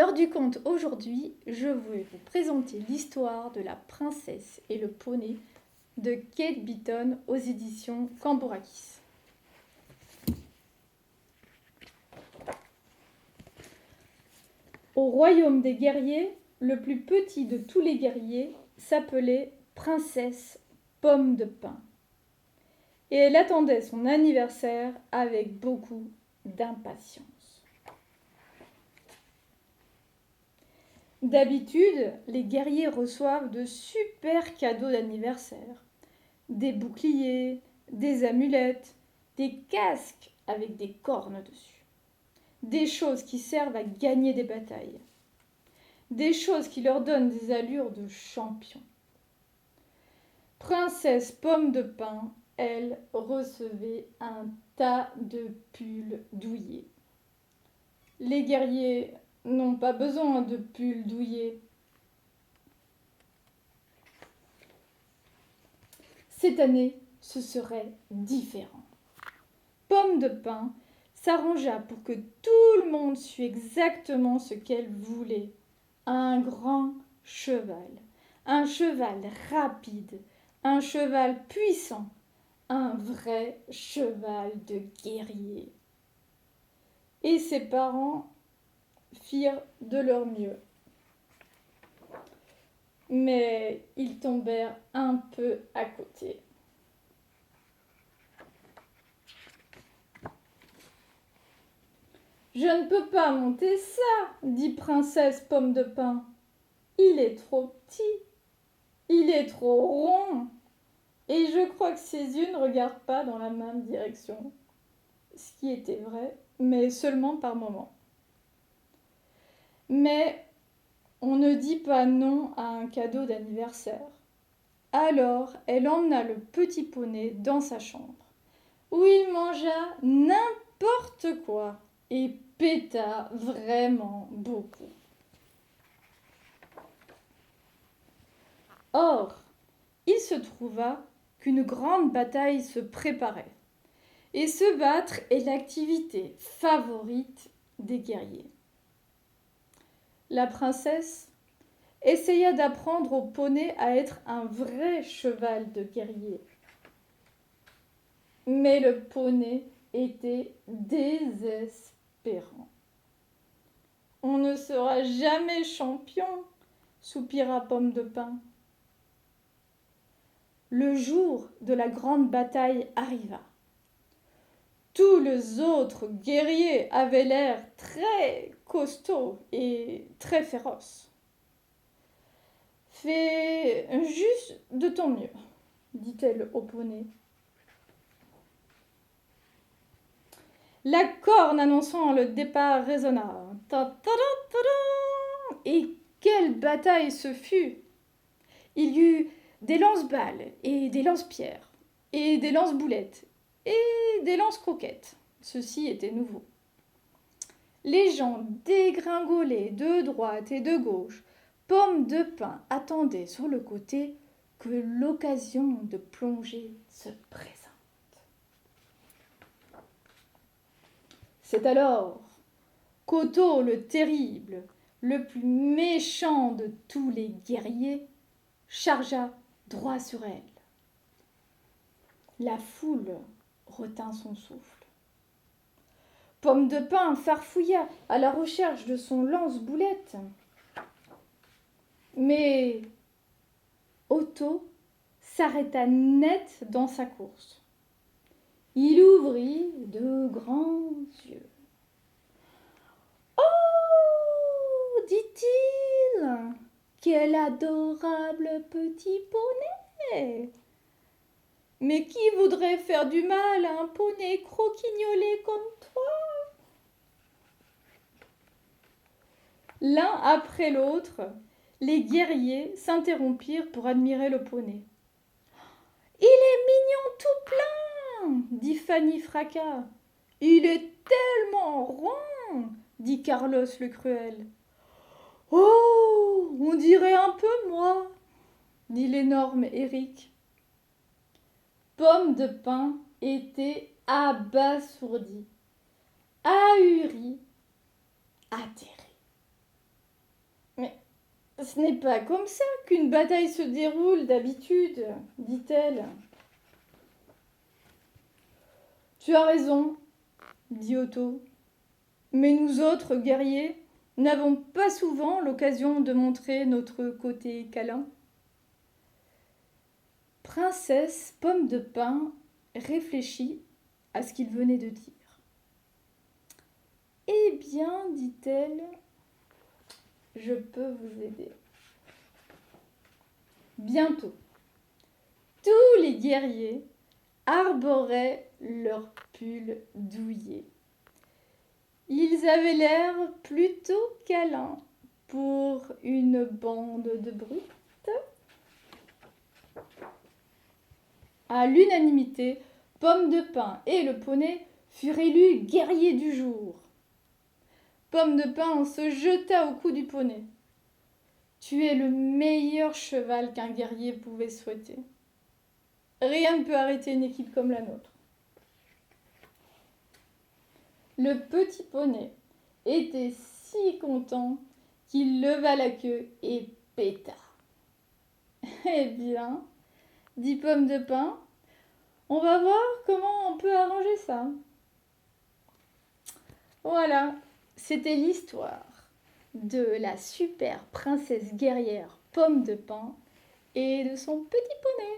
L'heure du conte aujourd'hui, je vais vous présenter l'histoire de la princesse et le poney de Kate Beaton aux éditions Cambourakis. Au royaume des guerriers, le plus petit de tous les guerriers s'appelait Princesse Pomme de Pin. Et elle attendait son anniversaire avec beaucoup d'impatience. D'habitude, les guerriers reçoivent de super cadeaux d'anniversaire. Des boucliers, des amulettes, des casques avec des cornes dessus. Des choses qui servent à gagner des batailles. Des choses qui leur donnent des allures de champions. Princesse Pomme de Pin, elle, recevait un tas de pulls douillés. Les guerriers n'ont pas besoin de pulls douillés. Cette année, ce serait différent. Pomme de Pin s'arrangea pour que tout le monde sût exactement ce qu'elle voulait. Un grand cheval, un cheval rapide, un cheval puissant, un vrai cheval de guerrier. Et ses parents firent de leur mieux. Mais ils tombèrent un peu à côté. « Je ne peux pas monter ça, dit Princesse Pomme de Pin. Il est trop petit, il est trop rond, et je crois que ses yeux ne regardent pas dans la même direction. » Ce qui était vrai, mais seulement par moments. Mais on ne dit pas non à un cadeau d'anniversaire. Alors elle emmena le petit poney dans sa chambre, où il mangea n'importe quoi et péta vraiment beaucoup. Or, il se trouva qu'une grande bataille se préparait, et se battre est l'activité favorite des guerriers. La princesse essaya d'apprendre au poney à être un vrai cheval de guerrier. Mais le poney était désespérant. « On ne sera jamais champion, » soupira Pomme de Pin. Le jour de la grande bataille arriva. Tous les autres guerriers avaient l'air très costauds et très féroces. « Fais juste de ton mieux, » dit-elle au poney. La corne annonçant le départ résonna. Et quelle bataille ce fut! Il y eut des lance-balles et des lance-pierres, et des lance-boulettes, et des lance-croquettes. Ceci était nouveau. Les gens dégringolaient de droite et de gauche. Pomme de Pin attendait sur le côté que l'occasion de plonger se présente. C'est alors qu'Otto le terrible, le plus méchant de tous les guerriers, chargea droit sur elle. La foule retint son souffle. Pomme de Pin farfouilla à la recherche de son lance-boulette. Mais Otto s'arrêta net dans sa course. Il ouvrit de grands yeux. « Oh » dit-il, « quel adorable petit poney ! Mais qui voudrait faire du mal à un poney croquignolé comme toi ?» L'un après l'autre, les guerriers s'interrompirent pour admirer le poney. « Il est mignon tout plein !» dit Fanny Fracas. « Il est tellement rond !» dit Carlos le cruel. « Oh, on dirait un peu moi !» dit l'énorme Éric. Pomme de Pin était abasourdi, ahuri, atterré. Ce n'est pas comme ça qu'une bataille se déroule d'habitude, dit-elle. Tu as raison, dit Otto. Mais nous autres guerriers n'avons pas souvent l'occasion de montrer notre côté câlin. Princesse Pomme de Pin réfléchit à ce qu'il venait de dire. Eh bien, dit-elle, je peux vous aider. Bientôt, tous les guerriers arboraient leurs pulls douillés. Ils avaient l'air plutôt câlins pour une bande de brutes. À l'unanimité, Pomme de Pin et le poney furent élus guerriers du jour. Pomme de Pin se jeta au cou du poney. Tu es le meilleur cheval qu'un guerrier pouvait souhaiter. Rien ne peut arrêter une équipe comme la nôtre. Le petit poney était si content qu'il leva la queue et péta. Eh bien, dit Pomme de Pin, on va voir comment on peut arranger ça. Voilà, c'était l'histoire de la super princesse guerrière Pomme de Pin et de son petit poney.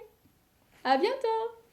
À bientôt!